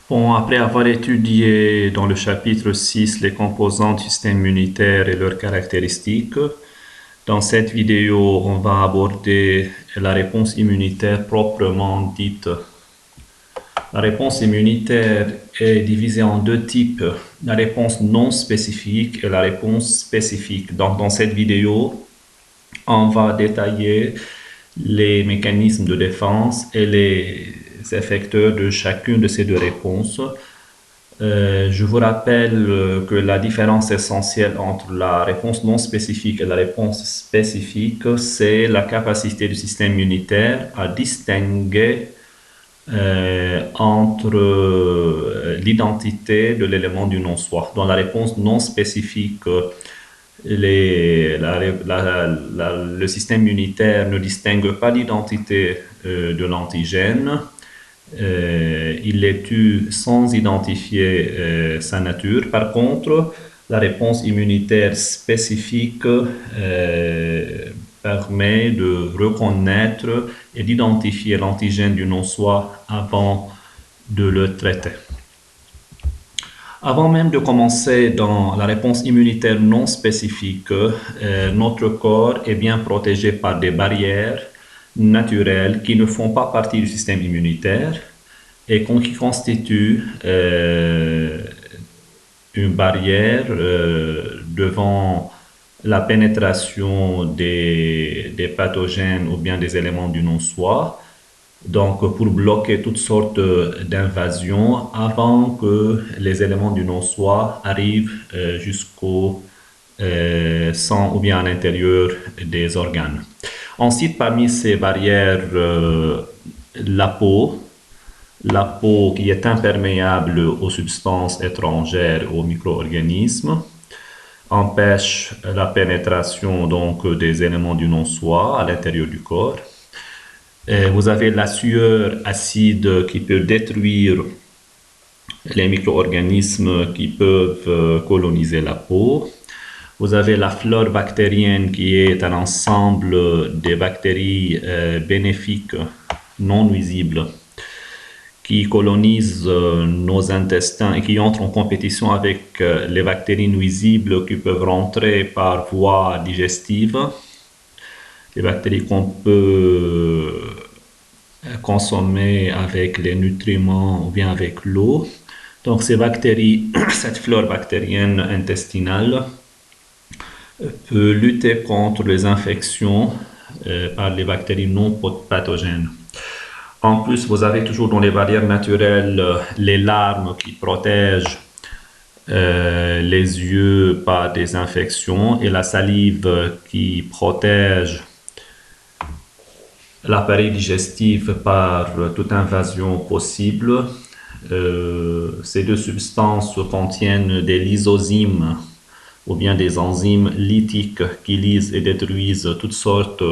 Bon, après avoir étudié dans le chapitre 6 les composants du système immunitaire et leurs caractéristiques, dans cette vidéo, on va aborder la réponse immunitaire proprement dite. La réponse immunitaire est divisée en deux types, la réponse non spécifique et la réponse spécifique. Donc, dans cette vidéo, on va détailler les mécanismes de défense et les effecteurs de chacune de ces deux réponses. Je vous rappelle que la différence essentielle entre la réponse non spécifique et la réponse spécifique, c'est la capacité du système immunitaire à distinguer entre l'identité de l'élément du non-soi. Dans la réponse non spécifique, le système immunitaire ne distingue pas l'identité de l'antigène. Il les tue sans identifier sa nature. Par contre, la réponse immunitaire spécifique permet de reconnaître et d'identifier l'antigène du non-soi avant de le traiter. Avant même de commencer dans la réponse immunitaire non spécifique, notre corps est bien protégé par des barrières naturelles qui ne font pas partie du système immunitaire et qui constituent une barrière devant la pénétration des pathogènes ou bien des éléments du non-soi. Donc, pour bloquer toutes sortes d'invasions avant que les éléments du non-soi arrivent jusqu'au sang ou bien à l'intérieur des organes. Ensuite, parmi ces barrières, la peau qui est imperméable aux substances étrangères, aux micro-organismes, empêche la pénétration donc des éléments du non-soi à l'intérieur du corps. Vous avez la sueur acide qui peut détruire les micro-organismes qui peuvent coloniser la peau. Vous avez la flore bactérienne qui est un ensemble de bactéries bénéfiques, non nuisibles, qui colonisent nos intestins et qui entrent en compétition avec les bactéries nuisibles qui peuvent rentrer par voie digestive. Les bactéries qu'on peut consommer avec les nutriments ou bien avec l'eau. Donc ces bactéries, cette flore bactérienne intestinale peut lutter contre les infections par les bactéries non pathogènes. En plus, vous avez toujours dans les barrières naturelles les larmes qui protègent les yeux par des infections et la salive qui protège l'appareil digestif par toute invasion possible. Ces deux substances contiennent des lysozymes ou bien des enzymes lytiques qui lysent et détruisent toutes sortes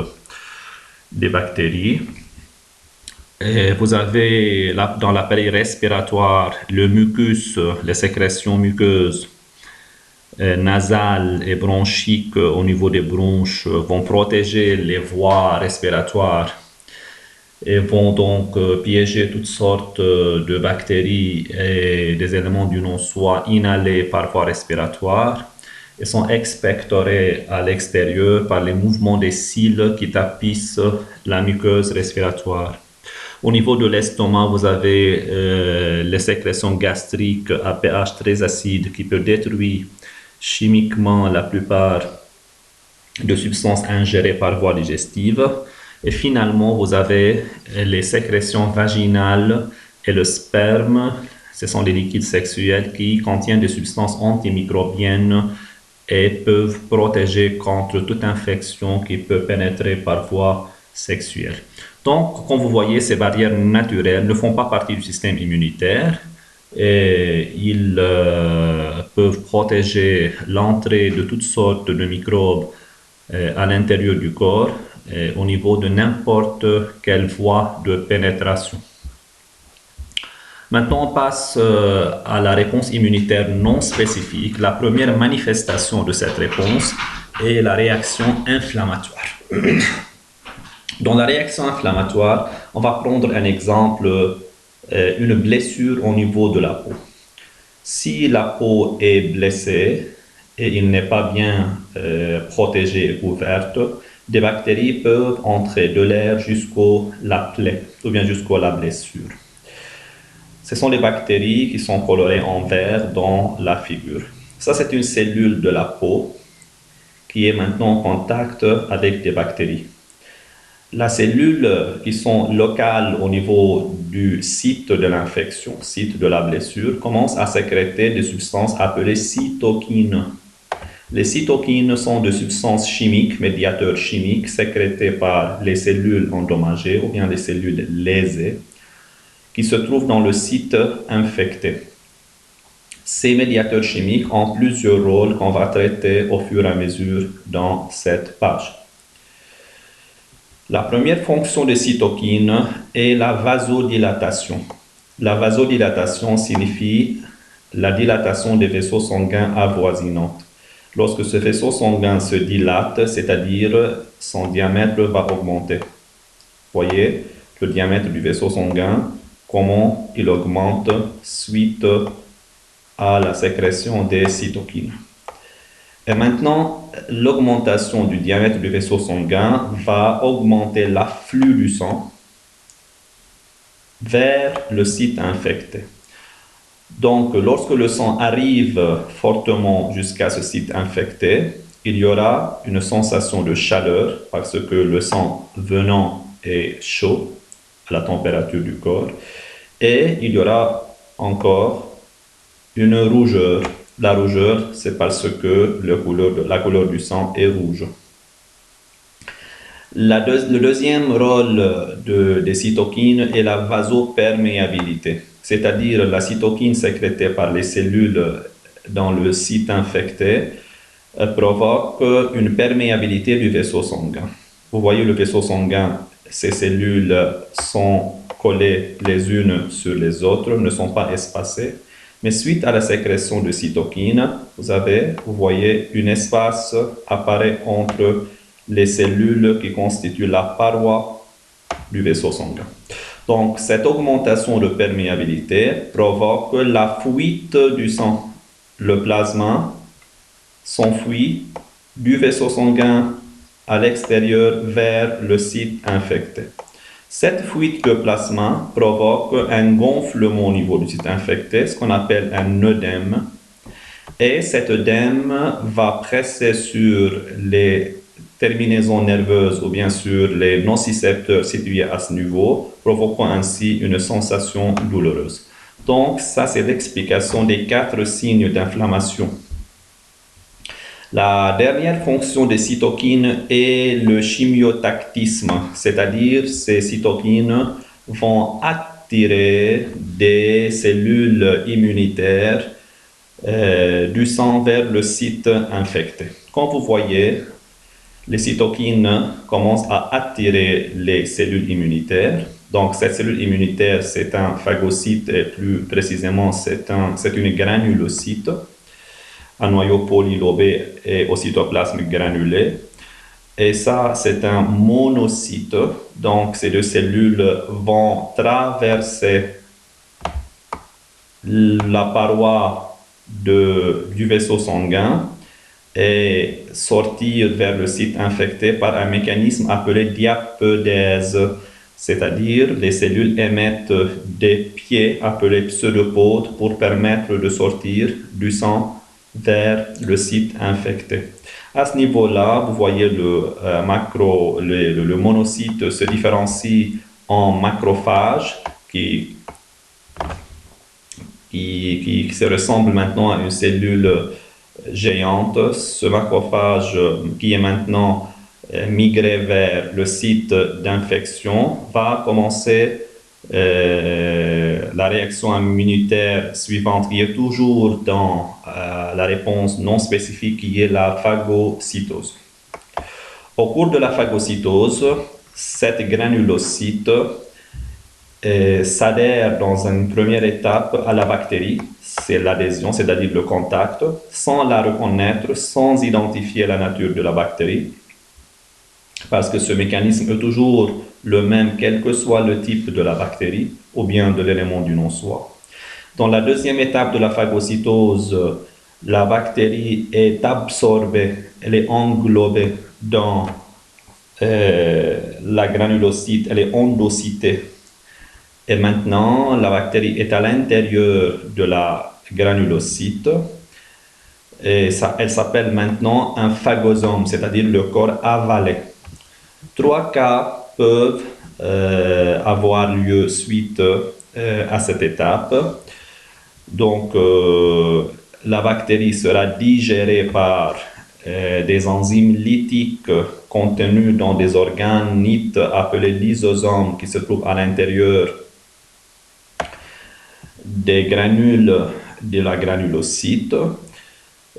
de bactéries. Et vous avez dans l'appareil respiratoire le mucus, les sécrétions muqueuses nasales et bronchiques au niveau des bronches vont protéger les voies respiratoires et vont donc piéger toutes sortes de bactéries et des éléments du non-soi inhalés par voie respiratoire et sont expectorés à l'extérieur par les mouvements des cils qui tapissent la muqueuse respiratoire. Au niveau de l'estomac, vous avez les sécrétions gastriques à pH très acide qui peuvent détruire chimiquement la plupart de substances ingérées par voie digestive. Et finalement, vous avez les sécrétions vaginales et le sperme. Ce sont les liquides sexuels qui contiennent des substances antimicrobiennes et peuvent protéger contre toute infection qui peut pénétrer par voie sexuelle. Donc, comme vous voyez, ces barrières naturelles ne font pas partie du système immunitaire et ils peuvent protéger l'entrée de toutes sortes de microbes à l'intérieur du corps au niveau de n'importe quelle voie de pénétration. Maintenant, on passe à la réponse immunitaire non spécifique. La première manifestation de cette réponse est la réaction inflammatoire. Dans la réaction inflammatoire, on va prendre un exemple une blessure au niveau de la peau. Si la peau est blessée et il n'est pas bien protégée et couverte, des bactéries peuvent entrer de l'air jusqu'à la plaie ou bien jusqu'à la blessure. Ce sont les bactéries qui sont colorées en vert dans la figure. Ça, c'est une cellule de la peau qui est maintenant en contact avec des bactéries. Les cellules qui sont locales au niveau du site de l'infection, site de la blessure, commencent à sécréter des substances appelées cytokines. Les cytokines sont des substances chimiques, médiateurs chimiques, sécrétées par les cellules endommagées ou bien les cellules lésées, qui se trouvent dans le site infecté. Ces médiateurs chimiques ont plusieurs rôles qu'on va traiter au fur et à mesure dans cette page. La première fonction des cytokines est la vasodilatation. La vasodilatation signifie la dilatation des vaisseaux sanguins avoisinants. Lorsque ce vaisseau sanguin se dilate, c'est-à-dire son diamètre va augmenter. Voyez le diamètre du vaisseau sanguin, comment il augmente suite à la sécrétion des cytokines. Et maintenant, l'augmentation du diamètre du vaisseau sanguin va augmenter l'afflux du sang vers le site infecté. Donc, lorsque le sang arrive fortement jusqu'à ce site infecté, il y aura une sensation de chaleur parce que le sang venant est chaud à la température du corps. Et il y aura encore une rougeur. La rougeur, c'est parce que la couleur du sang est rouge. Le deuxième rôle des cytokines est la vasoperméabilité, c'est-à-dire la cytokine sécrétée par les cellules dans le site infecté provoque une perméabilité du vaisseau sanguin. Vous voyez le vaisseau sanguin, ces cellules sont collées les unes sur les autres, ne sont pas espacées. Mais suite à la sécrétion de cytokines, vous voyez un espace apparaît entre les cellules qui constituent la paroi du vaisseau sanguin. Donc, cette augmentation de perméabilité provoque la fuite du sang. Le plasma s'enfuit du vaisseau sanguin à l'extérieur vers le site infecté. Cette fuite de plasma provoque un gonflement au niveau du site infecté, ce qu'on appelle un œdème. Et cet œdème va presser sur les terminaisons nerveuses ou bien sur les nocicepteurs situés à ce niveau, provoquant ainsi une sensation douloureuse. Donc, ça, c'est l'explication des 4 signes d'inflammation. La dernière fonction des cytokines est le chimiotactisme, c'est-à-dire ces cytokines vont attirer des cellules immunitaires du sang vers le site infecté. Comme vous voyez, les cytokines commencent à attirer les cellules immunitaires. Donc, cette cellule immunitaire, c'est un phagocyte et plus précisément, c'est une granulocyte, un noyau polylobé et au cytoplasme granulé. Et ça, c'est un monocyte. Donc, ces 2 cellules vont traverser la paroi du vaisseau sanguin et sortir vers le site infecté par un mécanisme appelé diapédèse, c'est-à-dire les cellules émettent des pieds appelés pseudopodes pour permettre de sortir du sang vers le site infecté. À ce niveau-là, vous voyez le monocyte se différencie en macrophage qui se ressemble maintenant à une cellule géante. Ce macrophage qui est maintenant migré vers le site d'infection va commencer la réaction immunitaire suivante qui est toujours dans la réponse non spécifique qui est la phagocytose. Au cours de la phagocytose, cette granulocyte s'adhère dans une première étape à la bactérie, c'est l'adhésion, c'est-à-dire le contact, sans la reconnaître, sans identifier la nature de la bactérie, parce que ce mécanisme est toujours le même quel que soit le type de la bactérie ou bien de l'élément du non-soi. Dans la deuxième étape de la phagocytose, la bactérie est absorbée, elle est englobée dans la granulocyte, elle est endocytée. Et maintenant, la bactérie est à l'intérieur de la granulocyte. Et ça, elle s'appelle maintenant un phagosome, c'est-à-dire le corps avalé. Trois cas peuvent avoir lieu suite à cette étape. Donc, la bactérie sera digérée par des enzymes lytiques contenues dans des organes appelés lysosomes qui se trouvent à l'intérieur des granules de la granulocyte.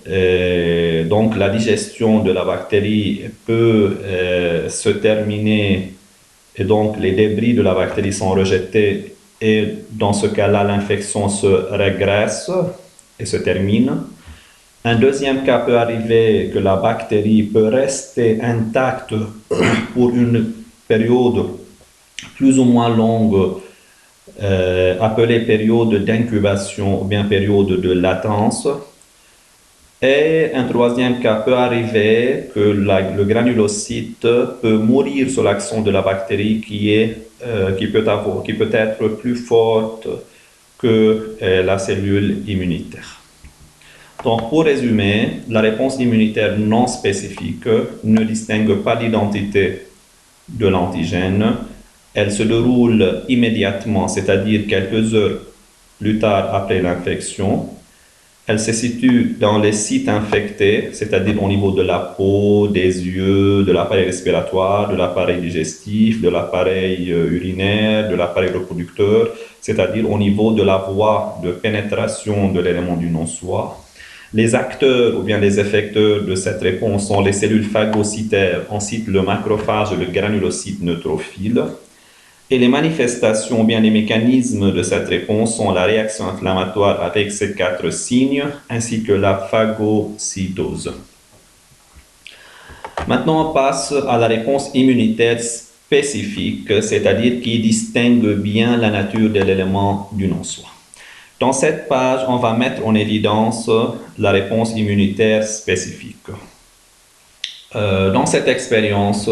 Donc, la digestion de la bactérie peut se terminer et donc les débris de la bactérie sont rejetés et dans ce cas-là, l'infection se régresse et se termine. Un deuxième cas peut arriver que la bactérie peut rester intacte pour une période plus ou moins longue, appelée période d'incubation ou bien période de latence. Et un troisième cas peut arriver que le granulocyte peut mourir sous l'action de la bactérie qui peut être plus forte que la cellule immunitaire. Donc, pour résumer, la réponse immunitaire non spécifique ne distingue pas l'identité de l'antigène. Elle se déroule immédiatement, c'est-à-dire quelques heures plus tard après l'infection. Elle se situe dans les sites infectés, c'est-à-dire au niveau de la peau, des yeux, de l'appareil respiratoire, de l'appareil digestif, de l'appareil urinaire, de l'appareil reproducteur, c'est-à-dire au niveau de la voie de pénétration de l'élément du non-soi. Les acteurs ou bien les effecteurs de cette réponse sont les cellules phagocytaires, ensuite le macrophage et le granulocyte neutrophile. Et les manifestations ou bien les mécanismes de cette réponse sont la réaction inflammatoire avec ces 4 signes, ainsi que la phagocytose. Maintenant, on passe à la réponse immunitaire spécifique, c'est-à-dire qui distingue bien la nature de l'élément du non-soi. Dans cette page, on va mettre en évidence la réponse immunitaire spécifique. Dans cette expérience,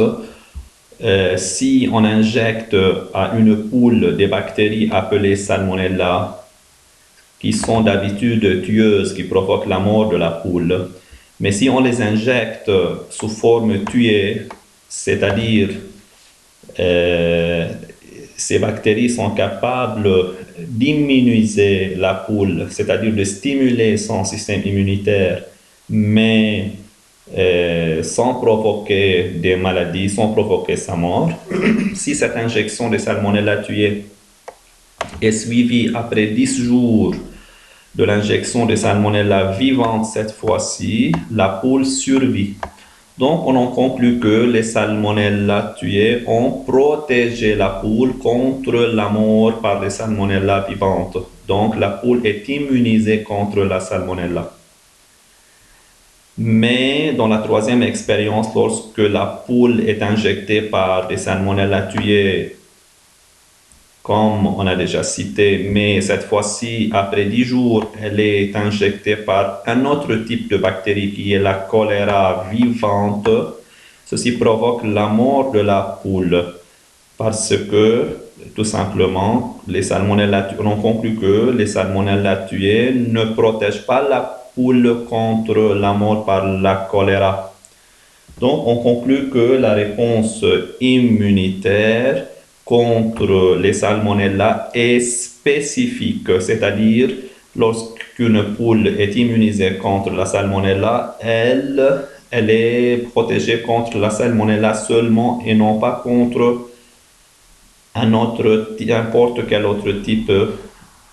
si on injecte à une poule des bactéries appelées Salmonella, qui sont d'habitude tueuses, qui provoquent la mort de la poule, mais si on les injecte sous forme tuée, c'est-à-dire ces bactéries sont capables d'immuniser la poule, c'est-à-dire de stimuler son système immunitaire, mais sans provoquer des maladies, sans provoquer sa mort. Si cette injection de salmonella tuée est suivie après 10 jours de l'injection de salmonella vivante cette fois-ci, la poule survit. Donc, on en conclut que les salmonella tuées ont protégé la poule contre la mort par les salmonella vivantes. Donc, la poule est immunisée contre la salmonella. Mais dans la troisième expérience, lorsque la poule est injectée par des salmonella tuées, comme on a déjà cité, mais cette fois-ci, après 10 jours, elle est injectée par un autre type de bactérie qui est la choléra vivante. Ceci provoque la mort de la poule parce que, tout simplement, on conclut que les salmonella tuées ne protègent pas la poule contre la mort par la choléra. Donc, on conclut que la réponse immunitaire contre les salmonella est spécifique, c'est-à-dire lorsqu'une poule est immunisée contre la salmonella, elle est protégée contre la salmonella seulement et non pas contre n'importe quel autre type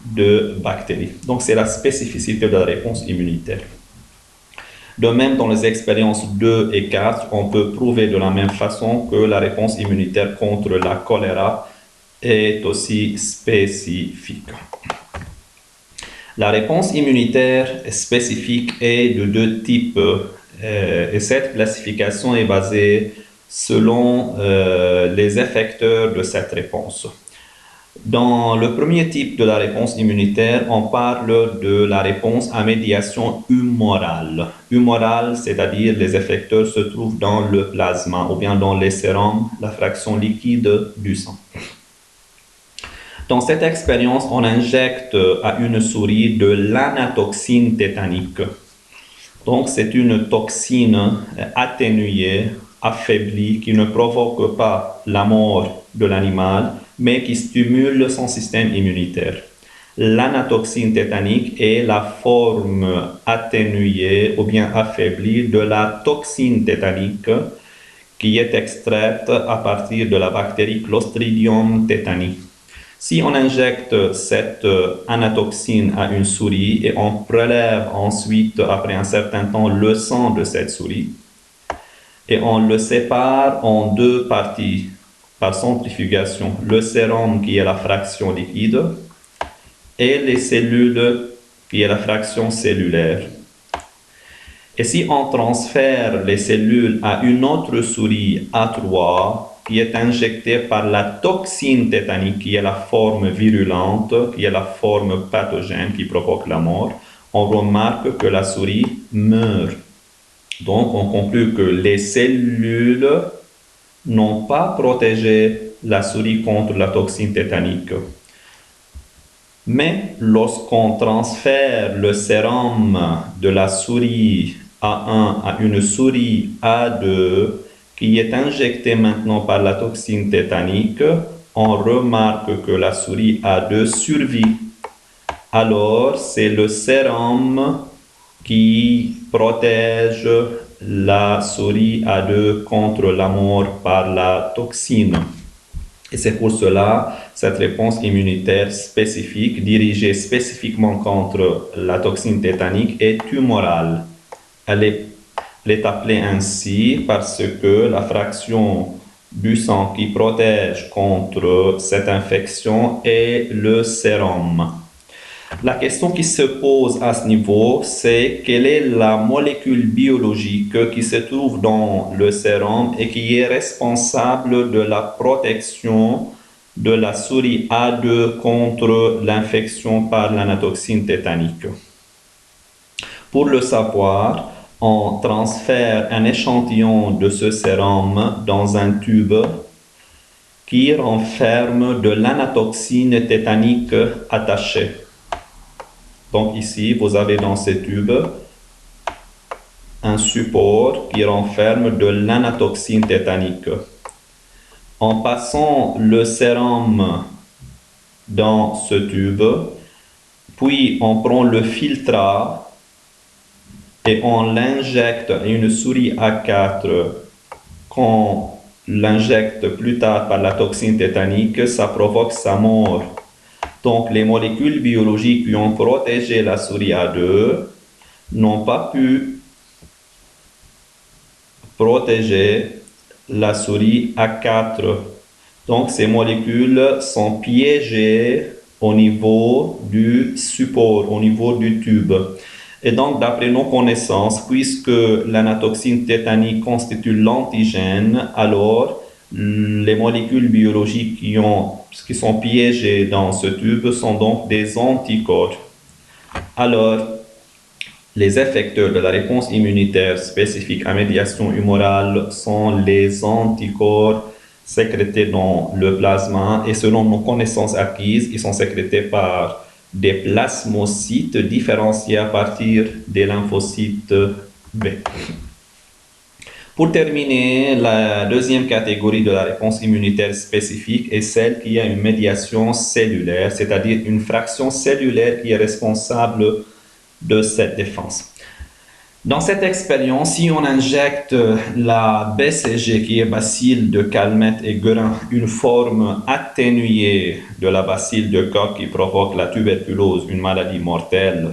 de bactéries. Donc, c'est la spécificité de la réponse immunitaire. De même, dans les expériences 2 et 4, on peut prouver de la même façon que la réponse immunitaire contre la choléra est aussi spécifique. La réponse immunitaire spécifique est de 2 types et cette classification est basée selon les effecteurs de cette réponse. Dans le premier type de la réponse immunitaire, on parle de la réponse à médiation humorale. Humorale, c'est-à-dire les effecteurs se trouvent dans le plasma ou bien dans les sérums, la fraction liquide du sang. Dans cette expérience, on injecte à une souris de l'anatoxine tétanique. Donc, c'est une toxine atténuée, affaiblie, qui ne provoque pas la mort de l'animal, mais qui stimule son système immunitaire. L'anatoxine tétanique est la forme atténuée ou bien affaiblie de la toxine tétanique qui est extraite à partir de la bactérie Clostridium tetani. Si on injecte cette anatoxine à une souris et on prélève ensuite, après un certain temps, le sang de cette souris, et on le sépare en deux parties par centrifugation, le sérum qui est la fraction liquide et les cellules qui est la fraction cellulaire. Et si on transfère les cellules à une autre souris A3 qui est injectée par la toxine tétanique, qui est la forme virulente, qui est la forme pathogène qui provoque la mort, on remarque que la souris meurt. Donc, on conclut que les cellules n'ont pas protégé la souris contre la toxine tétanique. Mais lorsqu'on transfère le sérum de la souris A1 à une souris A2 qui est injectée maintenant par la toxine tétanique, on remarque que la souris A2 survit. Alors, c'est le sérum qui protège la souris A2 contre la mort par la toxine. Et c'est pour cela cette réponse immunitaire spécifique, dirigée spécifiquement contre la toxine tétanique, est tumorale. Elle est appelée ainsi parce que la fraction du sang qui protège contre cette infection est le sérum. La question qui se pose à ce niveau, c'est quelle est la molécule biologique qui se trouve dans le sérum et qui est responsable de la protection de la souris A2 contre l'infection par l'anatoxine tétanique. Pour le savoir, on transfère un échantillon de ce sérum dans un tube qui renferme de l'anatoxine tétanique attachée. Donc ici, vous avez dans ces tubes un support qui renferme de l'anatoxine tétanique. En passant le sérum dans ce tube, puis on prend le filtrat et on l'injecte à une souris A4. Quand on l'injecte plus tard par la toxine tétanique, ça provoque sa mort. Donc, les molécules biologiques qui ont protégé la souris A2 n'ont pas pu protéger la souris A4. Donc, ces molécules sont piégées au niveau du support, au niveau du tube. Et donc, d'après nos connaissances, puisque l'anatoxine tétanique constitue l'antigène, alors les molécules biologiques qui sont piégées dans ce tube sont donc des anticorps. Alors, les effecteurs de la réponse immunitaire spécifique à médiation humorale sont les anticorps sécrétés dans le plasma et selon nos connaissances acquises, ils sont sécrétés par des plasmocytes différenciés à partir des lymphocytes B. Pour terminer, la deuxième catégorie de la réponse immunitaire spécifique est celle qui a une médiation cellulaire, c'est-à-dire une fraction cellulaire qui est responsable de cette défense. Dans cette expérience, si on injecte la BCG, qui est bacille de Calmette et Guerin, une forme atténuée de la bacille de Koch qui provoque la tuberculose, une maladie mortelle,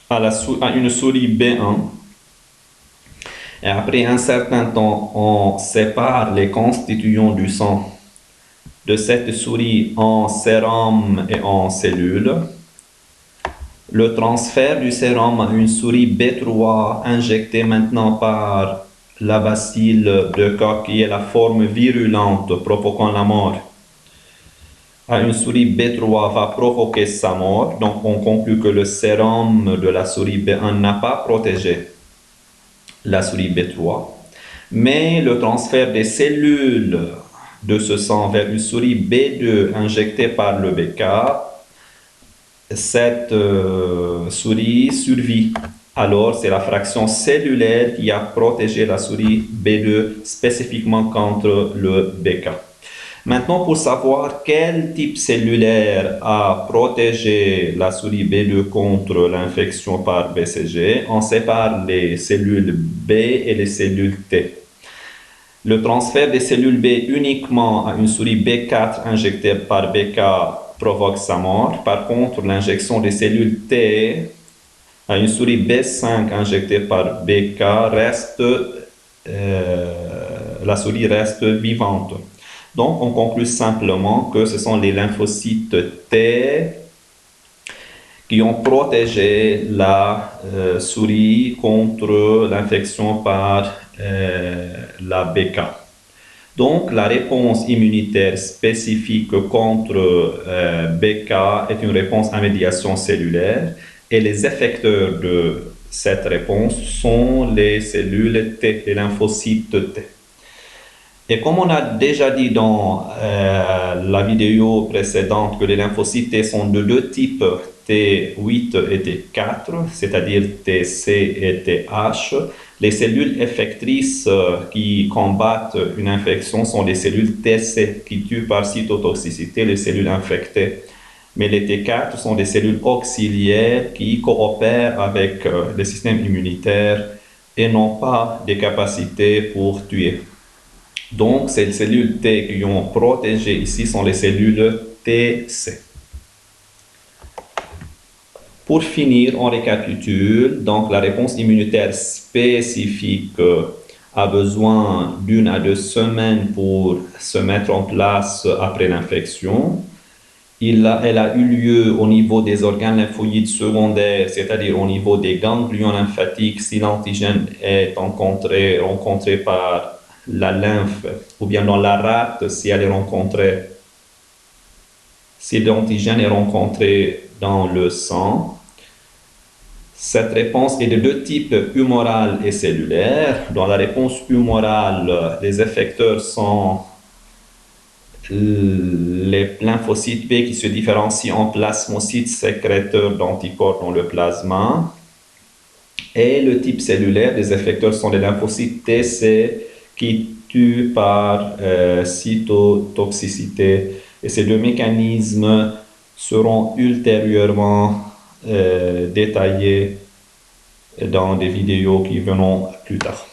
à une souris B1, et après un certain temps, on sépare les constituants du sang de cette souris en sérum et en cellules. Le transfert du sérum à une souris B3 injectée maintenant par la bacille de Koch, qui est la forme virulente provoquant la mort, à une souris B3 va provoquer sa mort. Donc, on conclut que le sérum de la souris B1 n'a pas protégé la souris B3. Mais le transfert des cellules de ce sang vers une souris B2 injectée par le BK, cette souris survit. Alors, c'est la fraction cellulaire qui a protégé la souris B2 spécifiquement contre le BK. Maintenant, pour savoir quel type cellulaire a protégé la souris B2 contre l'infection par BCG, on sépare les cellules B et les cellules T. Le transfert des cellules B uniquement à une souris B4 injectée par BK provoque sa mort. Par contre, l'injection des cellules T à une souris B5 injectée par BK la souris reste vivante. Donc, on conclut simplement que ce sont les lymphocytes T qui ont protégé la souris contre l'infection par la BK. Donc, la réponse immunitaire spécifique contre BK est une réponse à médiation cellulaire et les effecteurs de cette réponse sont les cellules T, les lymphocytes T. Et comme on a déjà dit dans la vidéo précédente que les lymphocytes T sont de deux types, T8 et T4, c'est-à-dire TC et TH, les cellules effectrices qui combattent une infection sont les cellules TC qui tuent par cytotoxicité les cellules infectées. Mais les T4 sont des cellules auxiliaires qui coopèrent avec le système immunitaire et n'ont pas des capacités pour tuer. Donc, ces cellules T qui ont protégé ici sont les cellules TC. Pour finir, on récapitule. Donc, la réponse immunitaire spécifique a besoin d'1 à 2 semaines pour se mettre en place après l'infection. Elle a eu lieu au niveau des organes lymphoïdes secondaires, c'est-à-dire au niveau des ganglions lymphatiques, si l'antigène est rencontré par la lymphe, ou bien dans la rate, si l'antigène est rencontré dans le sang. Cette réponse est de deux types, humorale et cellulaire. Dans la réponse humorale, les effecteurs sont les lymphocytes B qui se différencient en plasmocytes sécréteurs d'anticorps dans le plasma. Et le type cellulaire des effecteurs sont les lymphocytes TC qui tuent par cytotoxicité. Et ces deux mécanismes seront ultérieurement détaillés dans des vidéos qui viendront plus tard.